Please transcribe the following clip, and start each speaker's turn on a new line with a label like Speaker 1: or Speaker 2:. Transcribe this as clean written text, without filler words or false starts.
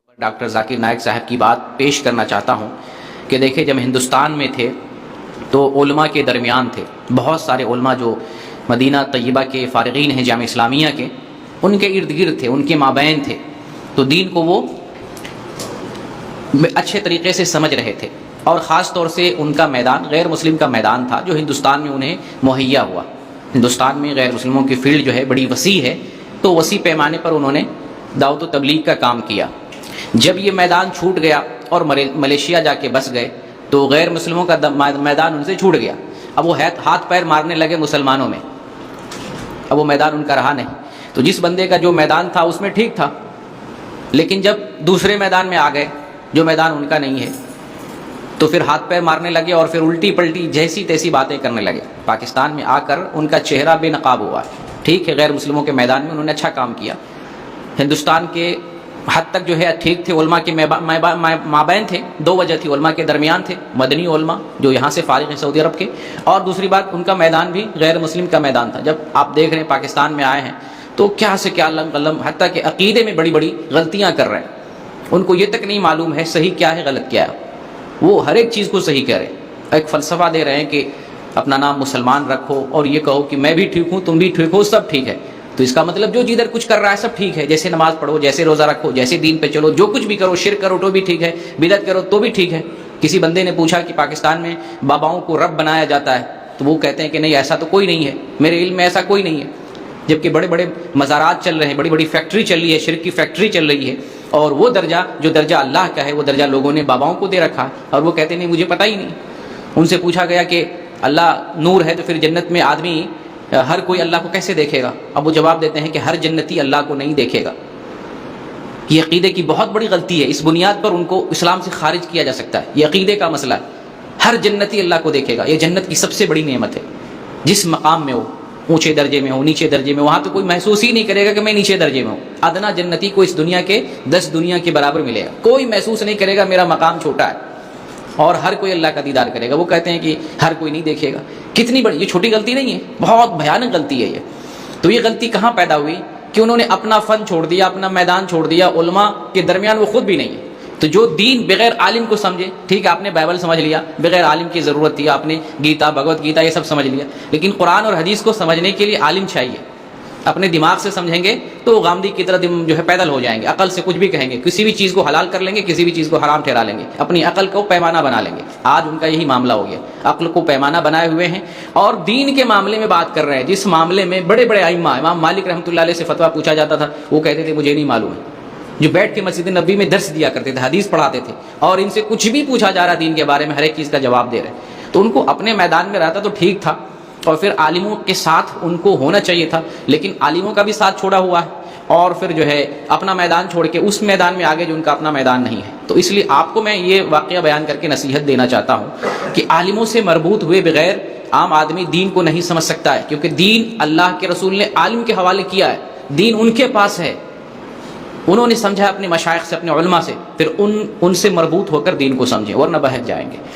Speaker 1: Doctor Zakir Naik صاحب کی بات پیش کرنا چاہتا ہوں کہ دیکھیں جب ہندوستان میں تھے تو علماء کے درمیان تھے، بہت سارے علماء جو مدینہ طیبہ کے فارغین ہیں جامعہ اسلامیہ کے، ان کے ارد گرد تھے، ان کے مابین تھے، تو دین کو وہ اچھے طریقے سے سمجھ رہے تھے، اور خاص طور سے ان کا میدان غیر مسلم کا میدان تھا جو ہندوستان میں انہیں مہیا ہوا۔ ہندوستان میں غیر مسلموں کی فیلڈ جو ہے بڑی وسیع ہے، تو وسیع پیمانے پر انہوں نے دعوت و تبلیغ کا کام کیا۔ جب یہ میدان چھوٹ گیا اور ملیشیا جا کے بس گئے تو غیر مسلموں کا میدان ان سے چھوٹ گیا، اب وہ ہاتھ پیر مارنے لگے مسلمانوں میں، اب وہ میدان ان کا رہا نہیں۔ تو جس بندے کا جو میدان تھا اس میں ٹھیک تھا، لیکن جب دوسرے میدان میں آ گئے جو میدان ان کا نہیں ہے تو پھر ہاتھ پیر مارنے لگے اور پھر الٹی پلٹی جیسی تیسی باتیں کرنے لگے۔ پاکستان میں آ کر ان کا چہرہ بے نقاب ہوا، ٹھیک ہے غیر مسلموں کے میدان میں انہوں نے اچھا کام کیا، ہندوستان کے حد تک جو ہے ٹھیک تھے، علماء کے مابین تھے، دو وجہ تھی، علماء کے درمیان تھے، مدنی علماء جو یہاں سے فارغ ہیں سعودی عرب کے، اور دوسری بات ان کا میدان بھی غیر مسلم کا میدان تھا۔ جب آپ دیکھ رہے ہیں پاکستان میں آئے ہیں تو کیا سے کیا قلم، حتیٰ کہ عقیدے میں بڑی بڑی غلطیاں کر رہے ہیں، ان کو یہ تک نہیں معلوم ہے صحیح کیا ہے غلط کیا ہے، وہ ہر ایک چیز کو صحیح کہہ رہے ہیں، ایک فلسفہ دے رہے ہیں کہ اپنا نام مسلمان رکھو اور یہ کہو کہ میں بھی ٹھیک ہوں تم بھی ٹھیک ہو سب ٹھیک ہے، تو اس کا مطلب جو جدھر کچھ کر رہا ہے سب ٹھیک ہے، جیسے نماز پڑھو، جیسے روزہ رکھو، جیسے دین پہ چلو، جو کچھ بھی کرو، شرک کرو تو بھی ٹھیک ہے، بدعت کرو تو بھی ٹھیک ہے۔ کسی بندے نے پوچھا کہ پاکستان میں باباؤں کو رب بنایا جاتا ہے، تو وہ کہتے ہیں کہ نہیں ایسا تو کوئی نہیں ہے، میرے علم میں ایسا کوئی نہیں ہے، جبکہ بڑے بڑے مزارات چل رہے ہیں، بڑی بڑی فیکٹری چل رہی ہے، شرک کی فیکٹری چل رہی ہے، اور وہ درجہ جو درجہ اللہ کا ہے وہ درجہ لوگوں نے باباؤں کو دے رکھا ہے، اور وہ کہتے نہیں مجھے پتہ ہی نہیں۔ ان سے پوچھا گیا کہ اللہ نور ہے تو پھر جنت میں آدمی ہر کوئی اللہ کو کیسے دیکھے گا؟ اب وہ جواب دیتے ہیں کہ ہر جنتی اللہ کو نہیں دیکھے گا۔ یہ عقیدے کی بہت بڑی غلطی ہے، اس بنیاد پر ان کو اسلام سے خارج کیا جا سکتا ہے، یہ عقیدے کا مسئلہ ہے۔ ہر جنتی اللہ کو دیکھے گا، یہ جنت کی سب سے بڑی نعمت ہے، جس مقام میں ہو، اونچے درجے میں ہو، نیچے درجے میں، وہاں تو کوئی محسوس ہی نہیں کرے گا کہ میں نیچے درجے میں ہوں۔ ادنا جنتی کو اس دنیا کے 10 دنیا کے برابر ملے گا، کوئی محسوس نہیں کرے گا میرا مقام چھوٹا ہے، اور ہر کوئی اللہ کا دیدار کرے گا۔ وہ کہتے ہیں کہ ہر کوئی نہیں دیکھے گا، کتنی بڑی، یہ چھوٹی غلطی نہیں ہے، بہت بھیانک غلطی ہے یہ۔ تو یہ غلطی کہاں پیدا ہوئی کہ انہوں نے اپنا فن چھوڑ دیا، اپنا میدان چھوڑ دیا، علماء کے درمیان وہ خود بھی نہیں ہے۔ تو جو دین بغیر عالم کو سمجھے، ٹھیک ہے آپ نے بائبل سمجھ لیا، بغیر عالم کی ضرورت تھی، آپ نے گیتا بھگوت گیتا یہ سب سمجھ لیا، لیکن قرآن اور حدیث کو سمجھنے کے لیے عالم چاہیے۔ اپنے دماغ سے سمجھیں گے تو غامدی کی طرح جو ہے پیدل ہو جائیں گے، عقل سے کچھ بھی کہیں گے، کسی بھی چیز کو حلال کر لیں گے، کسی بھی چیز کو حرام ٹھہرا لیں گے، اپنی عقل کو پیمانہ بنا لیں گے۔ آج ان کا یہی معاملہ ہو گیا، عقل کو پیمانہ بنائے ہوئے ہیں اور دین کے معاملے میں بات کر رہے ہیں، جس معاملے میں بڑے بڑے ائمہ، امام مالک رحمۃ اللہ علیہ سے فتویٰ پوچھا جاتا تھا، وہ کہتے تھے مجھے نہیں معلوم ہے، جو بیٹھ کے مسجد نبی میں درس دیا کرتے تھے، حدیث پڑھاتے تھے، اور ان سے کچھ بھی پوچھا جا رہا دین کے بارے میں ہر ایک چیز کا جواب دے رہے ہیں۔ تو ان کو اپنے میدان میں رہتا تو ٹھیک تھا، اور پھر عالموں کے ساتھ ان کو ہونا چاہیے تھا، لیکن عالموں کا بھی ساتھ چھوڑا ہوا ہے، اور پھر جو ہے اپنا میدان چھوڑ کے اس میدان میں آگے جو ان کا اپنا میدان نہیں ہے۔ تو اس لیے آپ کو میں یہ واقعہ بیان کر کے نصیحت دینا چاہتا ہوں کہ عالموں سے مربوط ہوئے بغیر عام آدمی دین کو نہیں سمجھ سکتا ہے، کیونکہ دین اللہ کے رسول نے عالم کے حوالے کیا ہے، دین ان کے پاس ہے، انہوں نے سمجھا اپنے مشائخ سے، اپنے علماء سے، پھر ان سے مربوط ہو کر دین کو سمجھیں ورنہ بہک جائیں گے۔